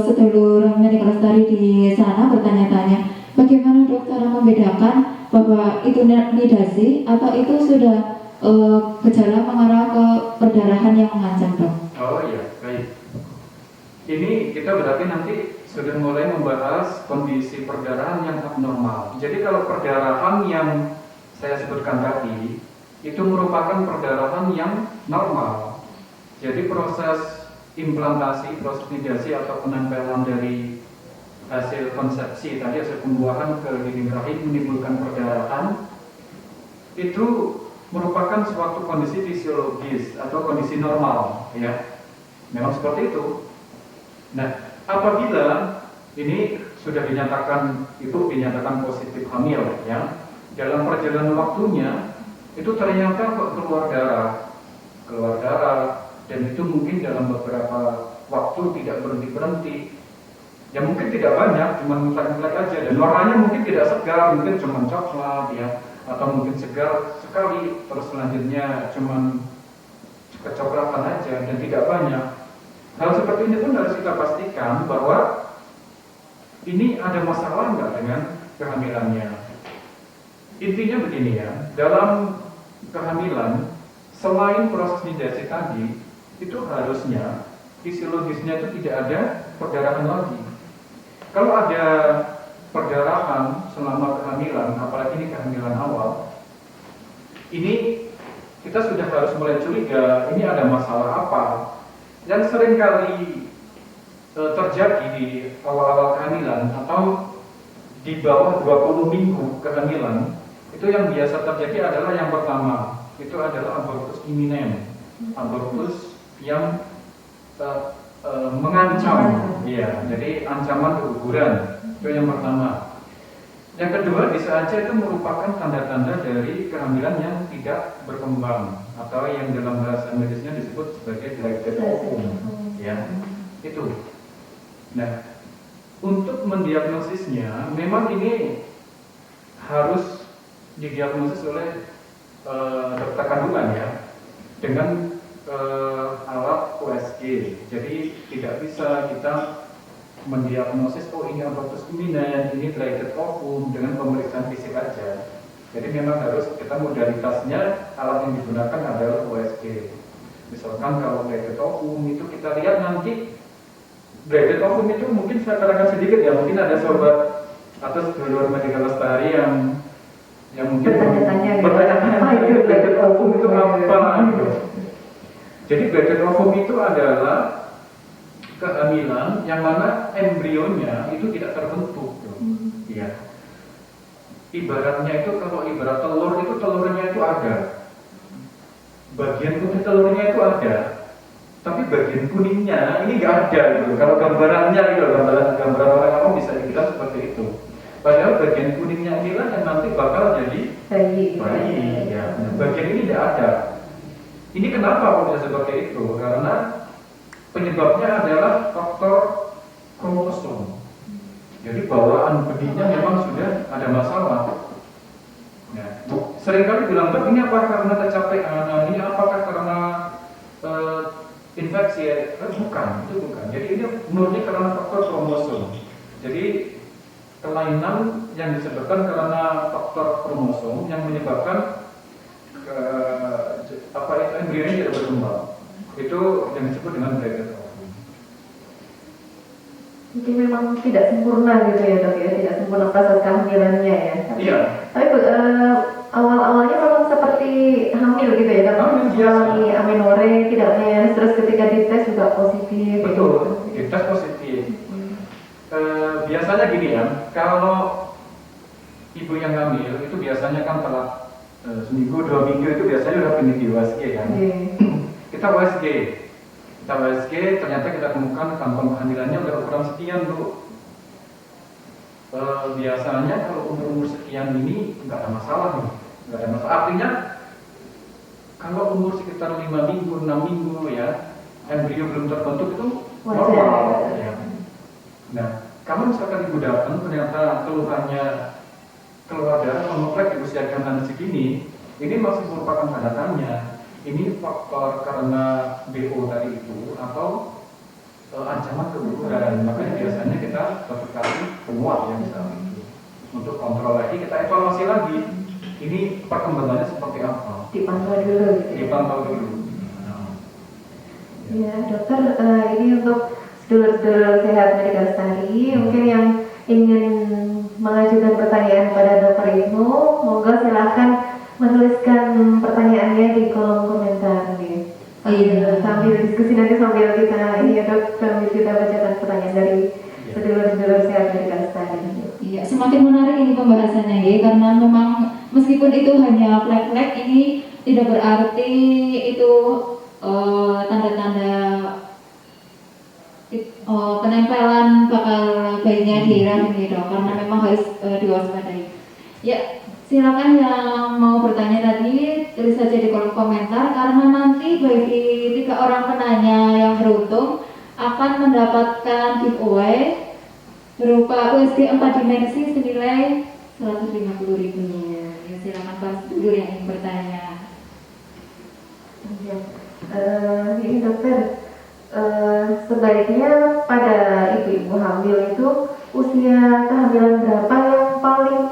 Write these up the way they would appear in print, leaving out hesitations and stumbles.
sedulur Menik Lestari di sana bertanya-tanya, bagaimana dokter membedakan bahwa itu nidasi atau itu sudah gejala mengarah ke perdarahan yang mengancam, dok? Oh iya, baik. Ini kita berarti nanti sudah mulai membahas kondisi perdarahan yang abnormal. Jadi kalau perdarahan yang saya sebutkan tadi itu merupakan perdarahan yang normal. Jadi proses implantasi, proses nidasi atau penempelan dari hasil konsepsi tadi, hasil pembuahan ke dinding rahim menimbulkan perdarahan, itu merupakan suatu kondisi fisiologis atau kondisi normal, ya. Memang seperti itu. Nah, apabila ini sudah dinyatakan positif hamil, ya, dalam perjalanan waktunya itu ternyata kok keluar darah, dan itu mungkin dalam beberapa waktu tidak berhenti, ya mungkin tidak banyak, cuma mutlak-mutlak aja, dan warnanya mungkin tidak segar, mungkin cuma coklat, ya, atau mungkin segar sekali, terus selanjutnya cuma kecoklatan aja dan tidak banyak. Hal seperti ini pun harus kita pastikan bahwa ini ada masalah nggak dengan kehamilannya. Intinya begini ya, dalam kehamilan selain proses nidasi tadi, itu harusnya fisiologisnya itu tidak ada perdarahan lagi. Kalau ada perdarahan selama kehamilan, apalagi ini kehamilan awal, ini kita sudah harus mulai curiga ini ada masalah apa. Yang seringkali terjadi di awal-awal kehamilan atau di bawah 20 minggu kehamilan, itu yang biasa terjadi adalah yang pertama, itu adalah abortus iminen, abortus yang mengancam, ya, jadi ancaman keguguran, itu yang pertama. Yang kedua, bisa saja itu merupakan tanda-tanda dari kehamilan yang tidak berkembang atau yang dalam bahasa medisnya disebut sebagai blighted ovum, ya, itu. Nah, untuk mendiagnosisnya, memang ini harus didiagnosis oleh dokter kandungan, ya, dengan alat USG. Jadi tidak bisa kita mendiagnosis, oh ini abortus iminen, ini blighted ovum dengan pemeriksaan fisik aja. Jadi memang harus kita modalitasnya, alat yang digunakan adalah USG. Misalkan kalau blighted ovum itu kita lihat nanti, blighted ovum itu mungkin saya terangkan sedikit ya, mungkin ada sobat atau sedulur Menik Lestari yang mungkin bertanya-tanya itu blighted ovum itu apa? Jadi blighted ovum itu adalah kehamilan yang mana embrionya itu tidak terbentuk, ya. Ibaratnya itu kalau ibarat telur itu telurnya itu ada, bagian putih telurnya itu ada, tapi bagian kuningnya ini nggak ada gitu. Kalau gambarannya itu, gambaran orang awam bisa dibilang seperti itu. Padahal bagian kuningnya inilah yang nanti bakal jadi bayi, ya. Bagian ini tidak ada. Ini kenapa kok bisa seperti itu? Karena penyebabnya adalah faktor kromosom. Jadi bawaan benihnya memang sudah ada masalah. Nah, seringkali bilang, ini apa karena kecapean, ini apakah karena infeksi? Bukan, itu bukan. Jadi ini murni karena faktor kromosom. Jadi kelainan yang disebabkan karena faktor kromosom yang menyebabkan embrionya tidak berkembang. Itu yang disebut dengan blighted ovum. Jadi memang tidak sempurna gitu ya dok ya, tidak sempurna proses kehamilannya ya. Iya. Tapi awal-awalnya memang seperti hamil gitu ya dok. Mengalami amenore, tidak mens, terus ketika dites juga positif. Betul, dites positif. Biasanya gini ya, kalau ibu yang hamil itu biasanya kan telat seminggu, 2 minggu itu biasanya udah pindah di USG kan. Kita USG, ternyata kita temukan kantong kehamilannya udah ukuran sekian, Bu. Biasanya kalau umur sekian ini nggak ada masalah nih, nggak ada masalah. Artinya kalau umur sekitar 5 minggu, 6 minggu ya, embrio belum terbentuk itu normal. Ya. Nah, kalau misalkan ibu datang ternyata keluhannya keluar darah kompleks di usia kehamilan segini, ini masih merupakan tanda tanya. Ini faktor karena BO tadi itu atau ancaman keguguran. Makanya biasanya kita satu kali penguat ya misalnya untuk kontrol lagi, kita evaluasi lagi ini perkembangannya seperti apa, Dipantau dulu gitu. dipantau dulu. Ya dokter, ini untuk sedulur-sedulur sehat Medika Lestari, mungkin yang ingin mengajukan pertanyaan pada dokter Ibnu, monggo silahkan menuliskan pertanyaannya di kolom komentar nih. Sambil diskusi nanti sambil kita ini ya dok, sambil kita bacakan pertanyaan dari sedulur-sedulur sehat Medika Lestari. Iya, semakin menarik ini pembahasannya ya, karena memang meskipun itu hanya flek-flek, ini tidak berarti itu tanda-tanda penempelan bakal bayinya di rahim gitu, karena memang harus diwaspadai. Ya, silakan yang mau bertanya tadi tulis saja di kolom komentar, karena nanti bagi 3 orang penanya yang beruntung akan mendapatkan giveaway berupa USG 4 dimensi senilai 150.000. Ya, silakan Pak dulu yang ingin bertanya. Ya. Ini dokter, sebaiknya pada ibu-ibu hamil itu usia kehamilan berapa yang paling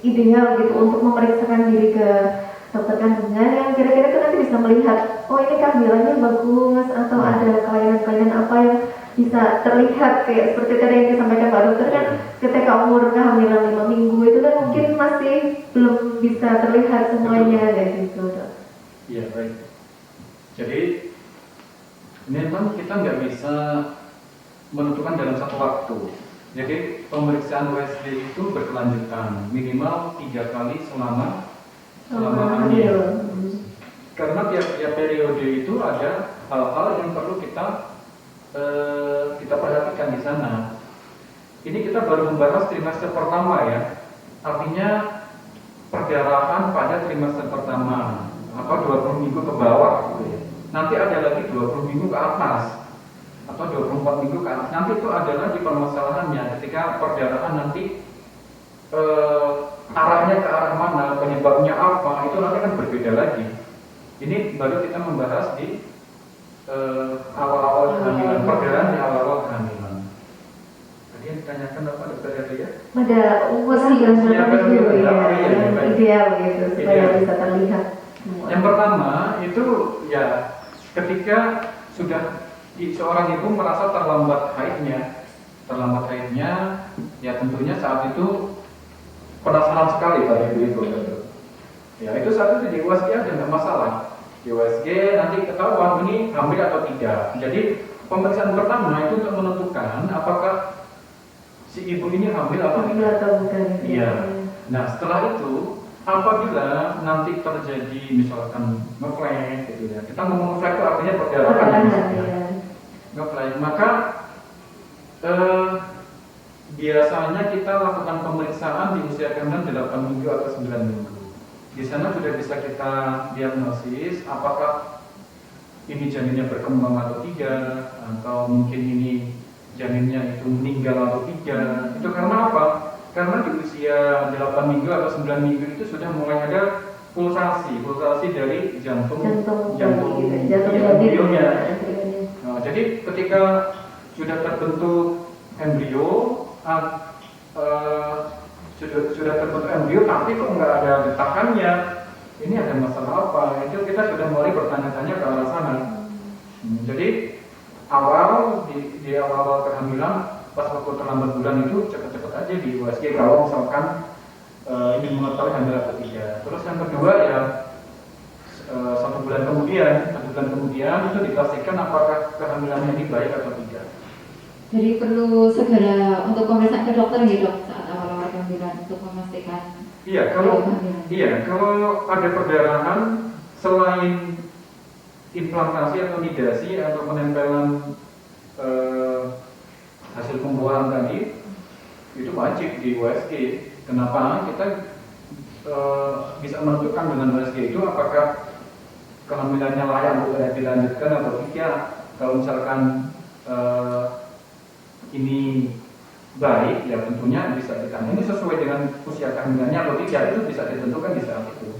ideal gitu untuk memeriksakan diri ke dokter kandungan yang kira-kira itu nanti bisa melihat, oh ini kehamilannya bagus atau ada kelainan-kelainan apa yang bisa terlihat kayak seperti tadi yang disampaikan Pak Dokter kan, ketika umur kehamilan 5 minggu itu kan mungkin masih belum bisa terlihat semuanya kayak gitu dok. Iya baik. Jadi memang kita nggak bisa menentukan dalam satu waktu. Jadi pemeriksaan USG itu berkelanjutan, minimal 3 kali selama hamil. Karena tiap periode itu ada hal-hal yang perlu kita perhatikan di sana. Ini kita baru membahas trimester pertama ya, artinya perdarahan pada trimester pertama, apa 20 minggu ke bawah gitu ya. Nanti ada lagi 20 minggu ke atas atau 24 minggu ke atas. Nanti itu adalah di permasalahannya ketika perdarahan nanti arahnya ke arah mana, penyebabnya apa, itu nanti kan berbeda lagi. Ini baru kita membahas di awal-awal kehamilan, perdarahan di awal-awal kehamilan. Tadi yang ditanyakan apa dokter ya? Pada umur kehamilan berapa dulu ya, ideal gitu supaya bisa terlihat. Yang pertama itu ya ketika sudah seorang ibu merasa terlambat haidnya, ya tentunya saat itu penasaran sekali pada ibu itu. Ya itu saat itu di USG aja nggak masalah. Di USG nanti ketahuan ini hamil atau tidak. Jadi pemeriksaan pertama itu untuk menentukan apakah si ibu ini hamil atau tidak. Iya. Nah setelah itu apabila nanti terjadi misalkan ngeflash gitu ya, kita ngomong ngeflash itu artinya perdarahan ya. Ngeflash, maka biasanya kita lakukan pemeriksaan di usia kehamilan 8 minggu atau 9 minggu. Di sana sudah bisa kita diagnosis apakah ini janinnya berkembang atau tidak, atau mungkin ini janinnya itu meninggal atau tidak. Itu karena apa? Karena di usia 8 minggu atau 9 minggu itu sudah mulai ada pulsasi dari jantung embrionya. Nah, jadi ketika sudah terbentuk embrio, sudah terbentuk embrio tapi kok nggak ada detakannya, ini ada masalah apa? Itu kita sudah mulai bertanya-tanya ke arah sana. Jadi di awal kehamilan, pas waktu terlambat bulan itu cepet-cepet aja di USG kalau misalkan ingin mengetahui hamil atau tidak. Terus yang kedua ya 1 bulan kemudian itu dipastikan apakah kehamilannya ini baik atau tidak. Jadi perlu segera untuk pemeriksaan ke dokter gitu dok saat awal-awal kehamilan untuk memastikan. Iya kalau ada perdarahan selain implantasi atau nidasi atau penempelan hasil pembuahan tadi itu wajib di USG. Kenapa? Kita bisa menentukan dengan USG itu apakah kehamilannya layak untuk dilanjutkan atau tidak. Kalau misalkan ini baik, ya tentunya bisa ditanya ini sesuai dengan usia kehamilannya atau tidak, itu bisa ditentukan di saat itu.